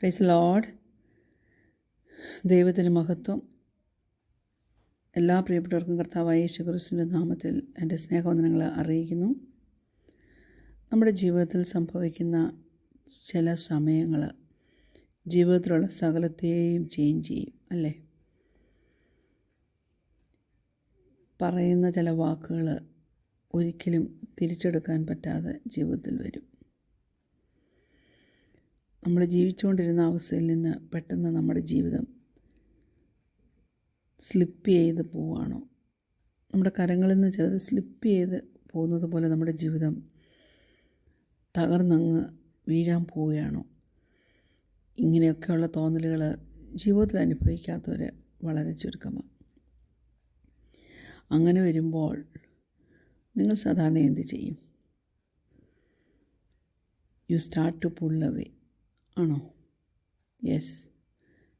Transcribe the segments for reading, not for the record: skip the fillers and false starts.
Praise Lord. ദൈവത്തിന് മഹത്വം. എല്ലാ പ്രിയപ്പെട്ടവർക്കും കർത്താവായ യേശുക്രിസ്തുവിൻ്റെ നാമത്തിൽ എൻ്റെ സ്നേഹവന്ദനങ്ങൾ അറിയിക്കുന്നു. നമ്മുടെ ജീവിതത്തിൽ സംഭവിക്കുന്ന ചില സമയങ്ങൾ ജീവിതത്തിലുള്ള സകലത്തെയും ചേഞ്ച് ചെയ്യും, അല്ലേ? പറയുന്ന ചില വാക്കുകൾ ഒരിക്കലും തിരിച്ചെടുക്കാൻ പറ്റാതെ ജീവിതത്തിൽ വരും. നമ്മൾ ജീവിച്ചുകൊണ്ടിരുന്ന അവസ്ഥയിൽ നിന്ന് പെട്ടെന്ന് നമ്മുടെ ജീവിതം സ്ലിപ്പ് ചെയ്ത് പോവുകയാണോ? നമ്മുടെ കരങ്ങളിൽ നിന്ന് ചിലത് സ്ലിപ്പ് ചെയ്ത് പോകുന്നത് പോലെ നമ്മുടെ ജീവിതം തകർന്നങ്ങ് വീഴാൻ പോവുകയാണോ? ഇങ്ങനെയൊക്കെയുള്ള തോന്നലുകൾ ജീവിതത്തിൽ അനുഭവിക്കാത്തവർ വളരെ ചുരുക്കമാണ്. അങ്ങനെ വരുമ്പോൾ നിങ്ങൾ സാധാരണ എന്ത് ചെയ്യും? You start to pull away ആണോ? Yes.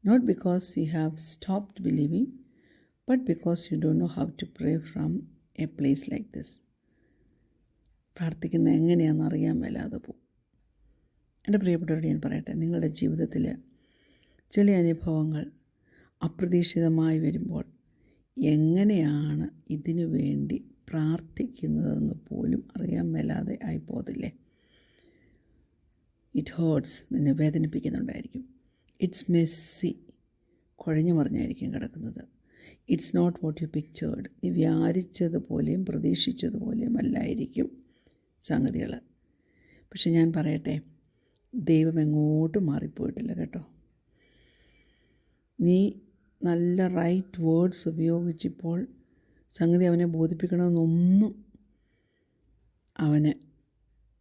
Not because you have stopped believing, but because you don't know how to pray from a place like this. പ്രാർത്ഥിക്കുന്നത് എങ്ങനെയാണെന്ന് അറിയാൻ മേലാതെ പോകും. എൻ്റെ പ്രിയപ്പെട്ടവരോട് ഞാൻ പറയട്ടെ, നിങ്ങളുടെ ജീവിതത്തിൽ ചില അനുഭവങ്ങൾ അപ്രതീക്ഷിതമായി വരുമ്പോൾ എങ്ങനെയാണ് ഇതിനു വേണ്ടി പ്രാർത്ഥിക്കുന്നതെന്ന് പോലും അറിയാൻ മേലാതെ ആയിപ്പോതില്ലേ? ഇറ്റ് ഹേർട്സ്, നിന്നെ വേദനിപ്പിക്കുന്നുണ്ടായിരിക്കും. ഇറ്റ്സ് മെസ്സി, കുഴഞ്ഞു മറിഞ്ഞായിരിക്കും കിടക്കുന്നത്. It's not what you pictured, നീ വിചാരിച്ചതുപോലെയും പ്രതീക്ഷിച്ചതുപോലെയും അല്ലായിരിക്കും സംഗതികൾ. പക്ഷെ ഞാൻ പറയട്ടെ, ദൈവം എങ്ങോട്ടും മാറിപ്പോയിട്ടില്ല കേട്ടോ. നീ നല്ല റൈറ്റ് വേർഡ്സ് ഉപയോഗിച്ചിപ്പോൾ സംഗതി അവനെ ബോധിപ്പിക്കണമെന്നൊന്നും അവന്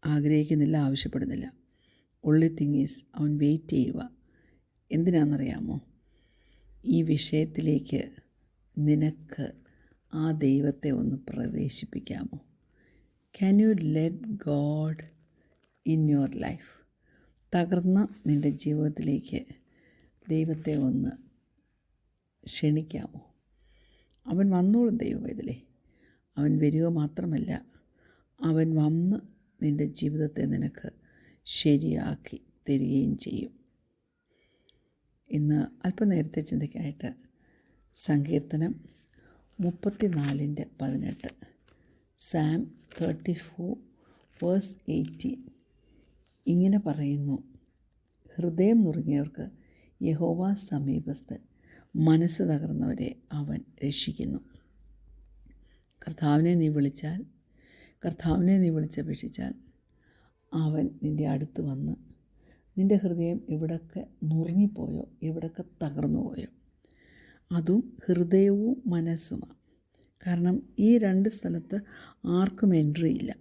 ആഗ്രഹിക്കുന്നില്ല, ആവശ്യപ്പെടുന്നില്ല. ഒൺലി തിങ് ഈസ്, അവൻ വെയിറ്റ് ചെയ്യുക. എന്തിനാണെന്നറിയാമോ? ഈ വിഷയത്തിലേക്ക് നിനക്ക് ആ ദൈവത്തെ ഒന്ന് പ്രവേശിപ്പിക്കാമോ? Can you let God in your life? തകർന്ന നിൻ്റെ ജീവിതത്തിലേക്ക് ദൈവത്തെ ഒന്ന് ക്ഷണിക്കാമോ? അവൻ വന്നോളും. ദൈവം ഇതിലേ അവൻ വരിക മാത്രമല്ല, അവൻ വന്ന് നിൻ്റെ ജീവിതത്തെ നിനക്ക് ശരിയാക്കി തരികയും ചെയ്യും. ഇന്ന് അല്പനേരത്തെ ചിന്തയ്ക്കായിട്ട് സങ്കീർത്തനം 34:18, സാം 34:18 ഇങ്ങനെ പറയുന്നു: ഹൃദയം നുറുങ്ങിയവർക്ക് യഹോവ സമീപസ്ഥൻ, മനസ്സ് തകർന്നവരെ അവൻ രക്ഷിക്കുന്നു. കർത്താവിനെ നീ വിളിച്ചപേക്ഷിച്ചാൽ അവൻ നിൻ്റെ അടുത്ത് വന്ന് നിൻ്റെ ഹൃദയം എവിടൊക്കെ നുറുങ്ങിപ്പോയോ, എവിടൊക്കെ തകർന്നു പോയോ, അതും ഹൃദയവും മനസ്സുമാണ്. കാരണം ഈ രണ്ട് സ്ഥലത്ത് ആർക്കും എൻട്രി ഇല്ല.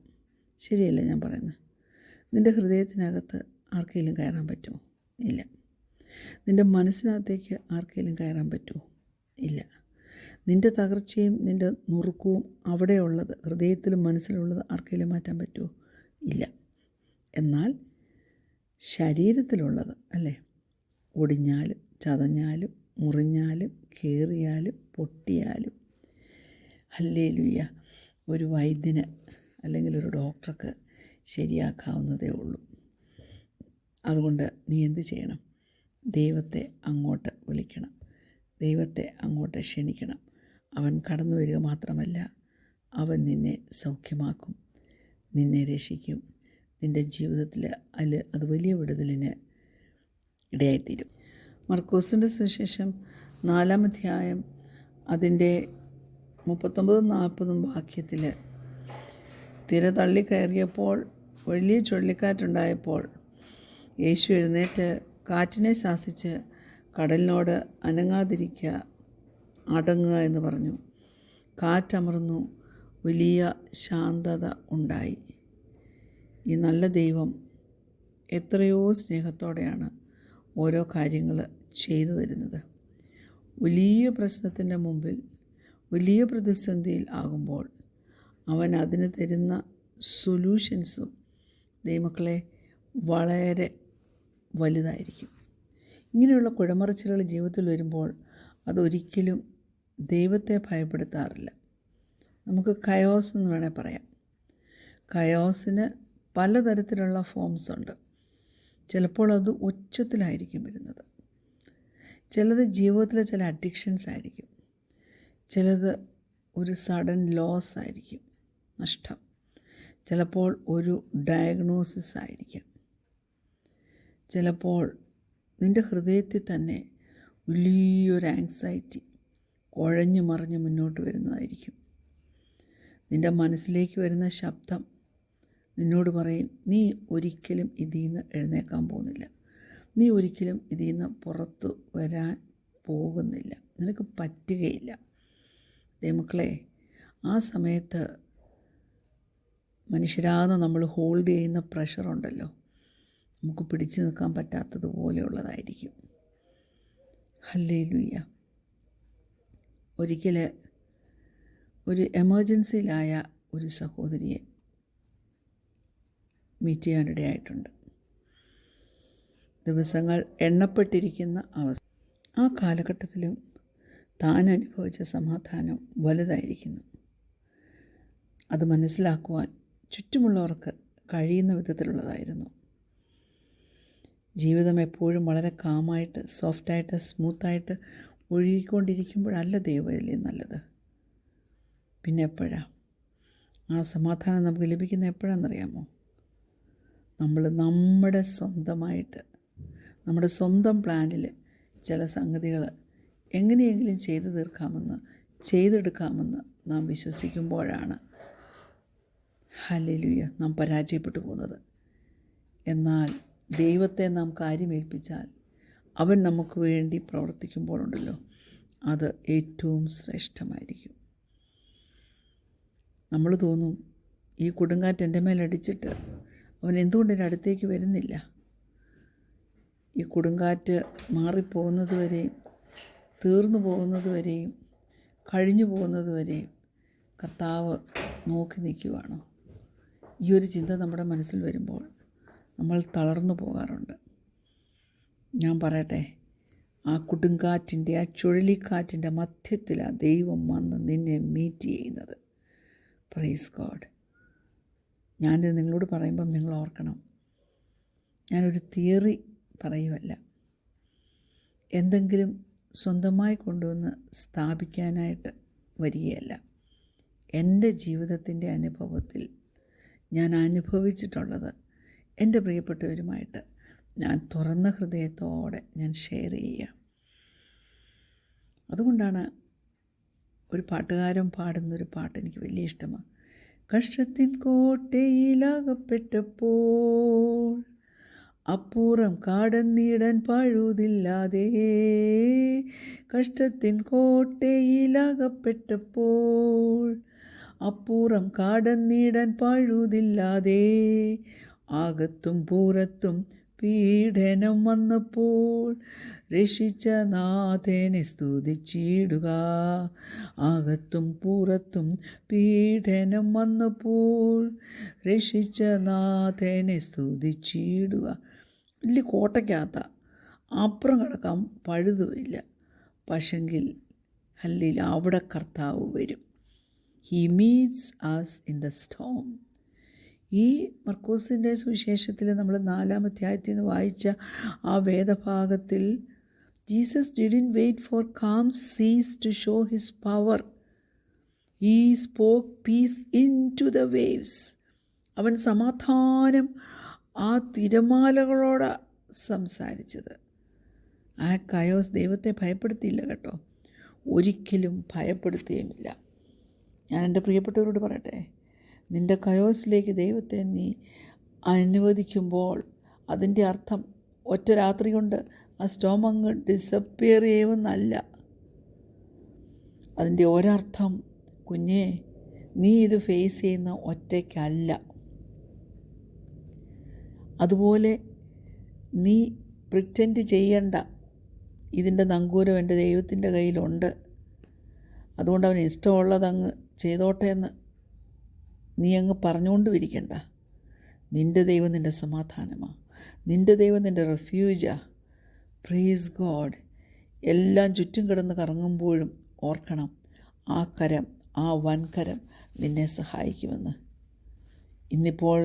ശരിയല്ലേ ഞാൻ പറയുന്നത്? നിൻ്റെ ഹൃദയത്തിനകത്ത് ആർക്കെങ്കിലും കയറാൻ പറ്റുമോ? ഇല്ല. നിൻ്റെ മനസ്സിനകത്തേക്ക് ആർക്കെങ്കിലും കയറാൻ പറ്റുമോ? ഇല്ല. നിൻ്റെ തകർച്ചയും നിൻ്റെ നുറുക്കവും അവിടെയുള്ളത്, ഹൃദയത്തിലും മനസ്സിലുള്ളത് ആർക്കെങ്കിലും മാറ്റാൻ പറ്റുമോ? ഇല്ല. എന്നാൽ ശരീരത്തിലുള്ളത്, അല്ലേ, ഒടിഞ്ഞാലും ചതഞ്ഞാലും മുറിഞ്ഞാലും കീറിയാലും പൊട്ടിയാലും, ഹല്ലേലൂയ, ഒരു വൈദ്യന് അല്ലെങ്കിൽ ഒരു ഡോക്ടർക്ക് ശരിയാക്കാവുന്നതേ ഉള്ളൂ. അതുകൊണ്ട് നീ എന്ത് ചെയ്യണം? ദൈവത്തെ അങ്ങോട്ട് വിളിക്കണം, ദൈവത്തെ അങ്ങോട്ട് ക്ഷണിക്കണം. അവൻ കടന്നു വരിക മാത്രമല്ല, അവൻ നിന്നെ സൗഖ്യമാക്കും, നിന്നെ രക്ഷിക്കും. നിൻ്റെ ജീവിതത്തിൽ അത് വലിയ വിടുതലിന് ഇടയായിത്തീരും. മർക്കോസിൻ്റെ സുവിശേഷം 4-ാം അധ്യായം അതിൻ്റെ 39-40 വാക്യത്തിൽ, തിര തള്ളിക്കയറിയപ്പോൾ വലിയ ചുഴലിക്കാറ്റുണ്ടായപ്പോൾ യേശു എഴുന്നേറ്റ് കാറ്റിനെ ശാസിച്ച് കടലിനോട് അനങ്ങാതിരിക്കുക, അടങ്ങുക എന്ന് പറഞ്ഞു. കാറ്റമർന്നു, വലിയ ശാന്തത ഉണ്ടായി. ഈ നല്ല ദൈവം എത്രയോ സ്നേഹത്തോടെയാണ് ഓരോ കാര്യങ്ങൾ ചെയ്തു തരുന്നത്. വലിയ പ്രശ്നത്തിൻ്റെ മുമ്പിൽ, വലിയ പ്രതിസന്ധിയിൽ ആകുമ്പോൾ അവൻ അതിന് തരുന്ന സൊല്യൂഷൻസും ദൈവമക്കളെ വളരെ വലുതായിരിക്കും. ഇങ്ങനെയുള്ള കുഴമറിച്ചിലുകൾ ജീവിതത്തിൽ വരുമ്പോൾ അതൊരിക്കലും ദൈവത്തെ ഭയപ്പെടുത്താറില്ല. നമുക്ക് കയോസ് എന്ന് വേണേൽ പറയാം. കയോസിന് പലതരത്തിലുള്ള ഫോംസ് ഉണ്ട്. ചിലപ്പോൾ അത് ഉച്ചത്തിലായിരിക്കും വരുന്നത്. ചിലത് ജീവിതത്തിലെ ചില അഡിക്ഷൻസ് ആയിരിക്കും. ചിലത് ഒരു സഡൻ ലോസ് ആയിരിക്കും, നഷ്ടം. ചിലപ്പോൾ ഒരു ഡയഗ്നോസിസ് ആയിരിക്കാം. ചിലപ്പോൾ നിൻ്റെ ഹൃദയത്തിൽ തന്നെ വലിയൊരു ആങ്സൈറ്റി കുഴഞ്ഞു മറിഞ്ഞ് മുന്നോട്ട് വരുന്നതായിരിക്കും. നിൻ്റെ മനസ്സിലേക്ക് വരുന്ന ശബ്ദം നിന്നോട് പറയും, നീ ഒരിക്കലും ഇതിൽ നിന്ന് എഴുന്നേക്കാൻ പോകുന്നില്ല, നീ ഒരിക്കലും ഇതിൽ നിന്ന് പുറത്തു വരാൻ പോകുന്നില്ല, നിനക്ക് പറ്റുകയില്ല. മക്കളെ, ആ സമയത്ത് മനുഷ്യരാകുന്ന നമ്മൾ ഹോൾഡ് ചെയ്യുന്ന പ്രഷറുണ്ടല്ലോ, നമുക്ക് പിടിച്ചു നിൽക്കാൻ പറ്റാത്തതുപോലെയുള്ളതായിരിക്കും. ഹല്ലേലൂയ. ഒരിക്കൽ ഒരു എമർജൻസിയിലായ ഒരു സഹോദരിയെ മീറ്റ് ചെയ്യാനിടയായിട്ടുണ്ട്. ദിവസങ്ങൾ എണ്ണപ്പെട്ടിരിക്കുന്ന അവസ്ഥ. ആ കാലഘട്ടത്തിലും താൻ അനുഭവിച്ച സമാധാനം വലുതായിരിക്കുന്നു. അത് മനസ്സിലാക്കുവാൻ ചുറ്റുമുള്ളവർക്ക് കഴിയുന്ന വിധത്തിലുള്ളതായിരുന്നു. ജീവിതം എപ്പോഴും വളരെ കാമായിട്ട്, സോഫ്റ്റായിട്ട്, സ്മൂത്തായിട്ട് ഒഴുകിക്കൊണ്ടിരിക്കുമ്പോഴല്ല ദൈവത്തിലെ നല്ലത്. പിന്നെ എപ്പോഴാണ് ആ സമാധാനം നമുക്ക് ലഭിക്കുന്ന? എപ്പോഴാണെന്നറിയാമോ? നമ്മൾ നമ്മുടെ സ്വന്തമായിട്ട്, നമ്മുടെ സ്വന്തം പ്ലാനിൽ ചില സംഗതികൾ എങ്ങനെയെങ്കിലും ചെയ്തെടുക്കാമെന്ന് നാം വിശ്വസിക്കുമ്പോഴാണ് ഹല്ലേലൂയ നാം പരാജയപ്പെട്ടു പോകുന്നത്. എന്നാൽ ദൈവത്തെ നാം കാര്യമേൽപ്പിച്ചാൽ അവൻ നമുക്ക് വേണ്ടി പ്രവർത്തിക്കുമ്പോഴുണ്ടല്ലോ, അത് ഏറ്റവും ശ്രേഷ്ഠമായിരിക്കും. നമ്മൾ തോന്നും, ഈ കൊടുങ്കാറ്റ് എൻ്റെ മേലടിച്ചിട്ട് അവൻ എന്തുകൊണ്ട് എൻ്റെ അടുത്തേക്ക് വരുന്നില്ല? ഈ കൊടുങ്കാറ്റ് മാറിപ്പോകുന്നത് വരെയും, തീർന്നു പോകുന്നത് വരെയും, കഴിഞ്ഞു പോകുന്നത് വരെയും കർത്താവ് നോക്കി നിൽക്കുവാണോ? ഈ ഒരു ചിന്ത നമ്മുടെ മനസ്സിൽ വരുമ്പോൾ നമ്മൾ തളർന്നു പോകാറുണ്ട്. ഞാൻ പറയട്ടെ, ആ കൊടുങ്കാറ്റിൻ്റെ, ആ ചുഴലിക്കാറ്റിൻ്റെ മധ്യത്തിലാണ് ദൈവം വന്ന് നിന്നെ മീറ്റ് ചെയ്യുന്നത്. Praise God. ഞാനിത് നിങ്ങളോട് പറയുമ്പം നിങ്ങൾ ഓർക്കണം, ഞാനൊരു തിയറി പറയുമല്ല, എന്തെങ്കിലും സ്വന്തമായി കൊണ്ടുവന്ന് സ്ഥാപിക്കാനായിട്ട് വരികയല്ല. എൻ്റെ ജീവിതത്തിൻ്റെ അനുഭവത്തിൽ ഞാൻ അനുഭവിച്ചിട്ടുള്ളത് എൻ്റെ പ്രിയപ്പെട്ടവരുമായിട്ട് ഞാൻ തുറന്ന ഹൃദയത്തോടെ ഞാൻ ഷെയർ ചെയ്യുക. അതുകൊണ്ടാണ് ഒരു പാട്ടുകാരൻ പാടുന്നൊരു പാട്ട് എനിക്ക് വലിയ ഇഷ്ടമാണ്. കഷ്ടത്തിൻ കോട്ടയിലകപ്പെട്ടപ്പോൾ അപ്പുറം കടന്നിടാൻ പഴുതില്ലാതെ, കഷ്ടത്തിൻ കോട്ടയിലകപ്പെട്ടപ്പോൾ അപ്പുറം കടന്നിടാൻ പഴുതില്ലാതെ, അകത്തും പുറത്തും പീഡനം വന്നപ്പോൾ രക്ഷിച്ച നാഥനെ സ്തുതിച്ചിടുക. അകത്തും പുറത്തും പീഡനം വന്നപ്പോൾ രക്ഷിച്ച നാഥനെ സ്തുതിച്ചിടുക. വലിയ കോട്ടയ്ക്കകത്ത, അപ്പുറം കിടക്കാൻ പഴുതുമില്ല. പക്ഷെങ്കിൽ ഹല്ലേലൂയ, അവിടെ കർത്താവ് വരും. He meats us in the storm. ഈ മർക്കോസിൻ്റെ സുവിശേഷത്തിൽ നമ്മൾ 4-ാം അധ്യായത്തിൽ നിന്ന് വായിച്ച ആ വേദഭാഗത്തിൽ Jesus didn't wait for calm seas to show his power. He spoke peace into the waves. അവൻ സമാധാനം ആ തിരമാലകളോട് സംസാരിച്ചത്. ആ കയോസ് ദൈവത്തെ ഭയപ്പെടുത്തിയില്ല കേട്ടോ, ഒരിക്കലും ഭയപ്പെടുത്തുകയുമില്ല. ഞാൻ എൻ്റെ പ്രിയപ്പെട്ടവരോട് പറയട്ടെ, നിൻ്റെ കയോസിലേക്ക് ദൈവത്തെ നീ അനുവദിക്കുമ്പോൾ അതിൻ്റെ അർത്ഥം ഒറ്റ രാത്രി കൊണ്ട് ആ സ്റ്റോം അങ്ങ് ഡിസപ്പിയർ ചെയ്യുമെന്നല്ല. അതിൻ്റെ ഒരർത്ഥം, കുഞ്ഞേ, നീ ഇത് ഫേസ് ചെയ്യുന്ന ഒറ്റയ്ക്കല്ല. അതുപോലെ നീ പ്രിറ്റൻഡ് ചെയ്യണ്ട, ഇതിൻ്റെ നങ്കൂരം എൻ്റെ ദൈവത്തിൻ്റെ കയ്യിലുണ്ട്, അതുകൊണ്ട് അവന് ഇഷ്ടമുള്ളതങ്ങ് ചെയ്തോട്ടെ എന്ന് നീ അങ്ങ് പറഞ്ഞുകൊണ്ട് ഇരിക്കണ്ട. നിൻ്റെ ദൈവം നിൻ്റെ സമാധാനമാണ്, നിൻ്റെ ദൈവം നിൻ്റെ റെഫ്യൂജാ. Praise God. എല്ലാം ചുറ്റും കിടന്ന് കറങ്ങുമ്പോഴും ഓർക്കണം, ആ കരം, ആ വൻകരം നിന്നെ സഹായിക്കുമെന്ന്. ഇന്നിപ്പോൾ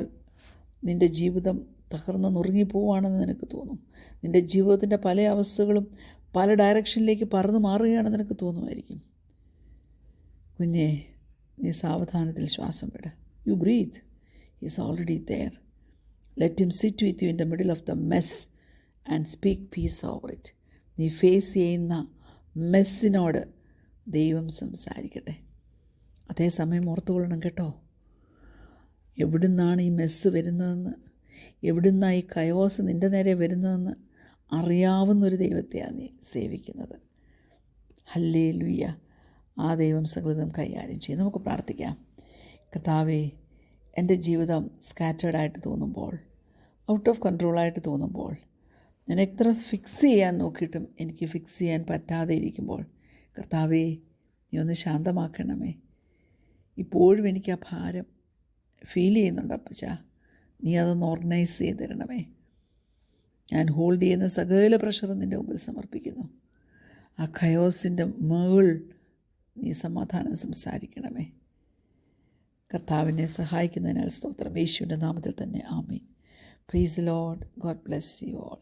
നിൻ്റെ ജീവിതം തകർന്ന് നുറുങ്ങിപ്പോവാണെന്ന് നിനക്ക് തോന്നും. നിൻ്റെ ജീവിതത്തിൻ്റെ പല അവസ്ഥകളും പല ഡയറക്ഷനിലേക്ക് പറന്നു മാറുകയാണെന്ന് നിനക്ക് തോന്നുമായിരിക്കും. കുഞ്ഞേ, നീ സാവധാനത്തിൽ ശ്വാസം വിട്. You breathe. Is already there. Let him sit with you in the middle of the mess and speak peace over it. നീ ഫേസ് ചെയ്യുന്ന മെസ്സിനോട് ദൈവം സംസാരിക്കട്ടെ. അതേസമയം ഓർത്തുകൊള്ളണം കേട്ടോ, എവിടുന്നാണ് ഈ മെസ്സ് വരുന്നതെന്ന്, എവിടുന്നാണ് ഈ കയോസ് നിൻ്റെ നേരെ വരുന്നതെന്ന് അറിയാവുന്നൊരു ദൈവത്തെയാണ് നീ സേവിക്കുന്നത്. ഹല്ലേലൂയ. ആ ദൈവം സകലതും കൈകാര്യം ചെയ്യും. നമുക്ക് പ്രാർത്ഥിക്കാം. കർത്താവേ, എൻ്റെ ജീവിതം സ്കാറ്റേർഡായിട്ട് തോന്നുമ്പോൾ, ഔട്ട് ഓഫ് കൺട്രോളായിട്ട് തോന്നുമ്പോൾ, ഞാൻ എത്ര ഫിക്സ് ചെയ്യാൻ നോക്കിയിട്ടും എനിക്ക് ഫിക്സ് ചെയ്യാൻ പറ്റാതെ ഇരിക്കുമ്പോൾ, കർത്താവേ, നീ ഒന്ന് ശാന്തമാക്കണമേ. ഇപ്പോഴും എനിക്ക് ആ ഭാരം ഫീൽ ചെയ്യുന്നുണ്ട് അപ്പച്ച. നീ അതൊന്ന് ഓർഗനൈസ് ചെയ്ത് തരണമേ. ഞാൻ ഹോൾഡ് ചെയ്യുന്ന സകല പ്രഷറും നിൻ്റെ മുമ്പിൽ സമർപ്പിക്കുന്നു. ആ കയോസിൻ്റെ മുകൾ നീ സമാധാനം സംസാരിക്കണമേ. കർത്താവിനെ സഹായിക്കുന്നതിനാൽ സ്തോത്രം. യേശുവിൻ്റെ നാമത്തിൽ തന്നെ ആമേൻ. Praise the Lord. God bless you all.